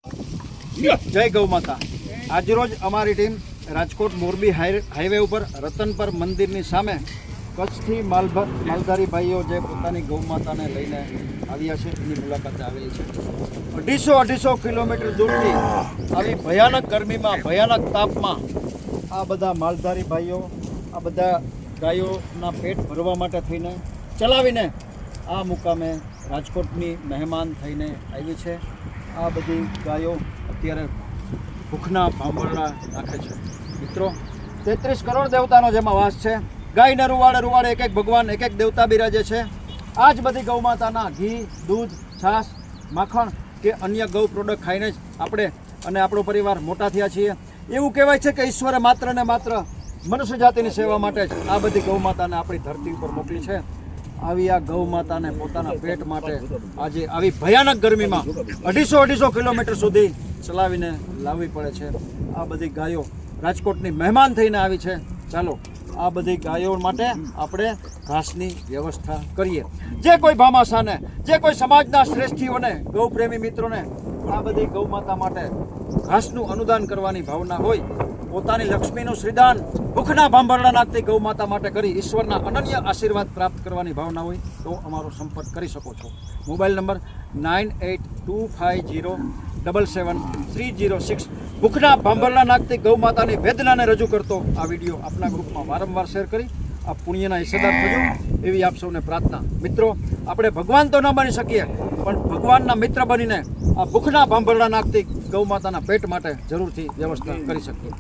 જય ગૌ માતા। આજરોજ અમારી ટીમ રાજકોટ મોરબી હાઈવે ઉપર રતનપર મંદિરની સામે કચ્છથી માલધારી ભાઈઓ જે પોતાની ગૌ માતાને લઈને આવ્યા છે એની મુલાકાતે આવેલી છે। 250 કિલોમીટર દૂરથી આવી ભયાનક ગરમીમાં ભયાનક તાપમાં આ બધા માલધારી ભાઈઓ આ બધા ગાયોના પેટ ભરવા માટે થઈને ચલાવીને આ મુકામે રાજકોટની મહેમાન થઈને આવી છે। આ બધી ગાયો અત્યારે ભૂખના ભાંભરડા નાખે છે। મિત્રો 33 કરોડ દેવતાનો જેમાં વાસ છે। ગાયને રૂવાડે એક ભગવાન એક દેવતા બિરાજે છે। આ જ બધી ગૌ માતાના ઘી દૂધ છાશ માખણ કે અન્ય ગૌ પ્રોડક્ટ ખાઈને જ આપણે અને આપણો પરિવાર મોટા થયા છીએ। એવું કહેવાય છે કે ઈશ્વરે માત્ર ને માત્ર મનુષ્ય જાતિની સેવા માટે જ આ બધી ગૌ માતાને આપણી ધરતી ઉપર મોકલી છે। આવી આ ગૌ માતાને પોતાના પેટ માટે આજે આવી ભયાનક ગરમીમાં 250 કિલોમીટર સુધી ચલાવીને લાવવી પડે છે। આ બધી ગાયો રાજકોટની મહેમાન થઈને આવી છે। ચાલો આ બધી ગાયો માટે આપણે ઘાસની વ્યવસ્થા કરીએ। જે કોઈ ભામાશાને જે કોઈ સમાજના શ્રેષ્ઠીઓને ગૌપ્રેમી મિત્રોને આ બધી ગૌ માતા માટે ઘાસનું અનુદાન કરવાની ભાવના હોય, પોતાની લક્ષ્મીનું શ્રીદાન ભૂખના ભાંભરડા નાખતી ગૌ માતા માટે કરી ઈશ્વરના અનન્ય આશીર્વાદ પ્રાપ્ત કરવાની ભાવના હોય તો અમારો સંપર્ક કરી શકો છો। Mobile number 9825077306। ભૂખના ભાંભરડા નાખતી ગૌ માતાની વેદનાને રજૂ કરતો આ વિડીયો આપના ગ્રુપમાં વારંવાર શેર કરી આ પુણ્યના હિસ્સેદાર થજો એવી આપ સૌને પ્રાર્થના। મિત્રો, આપણે ભગવાન તો ન બની શકીએ પણ ભગવાનના મિત્ર બનીને આ ભૂખના ભાંભરડા નાખતી ગૌ માતાના પેટ માટે જરૂરથી વ્યવસ્થા કરી શકીએ।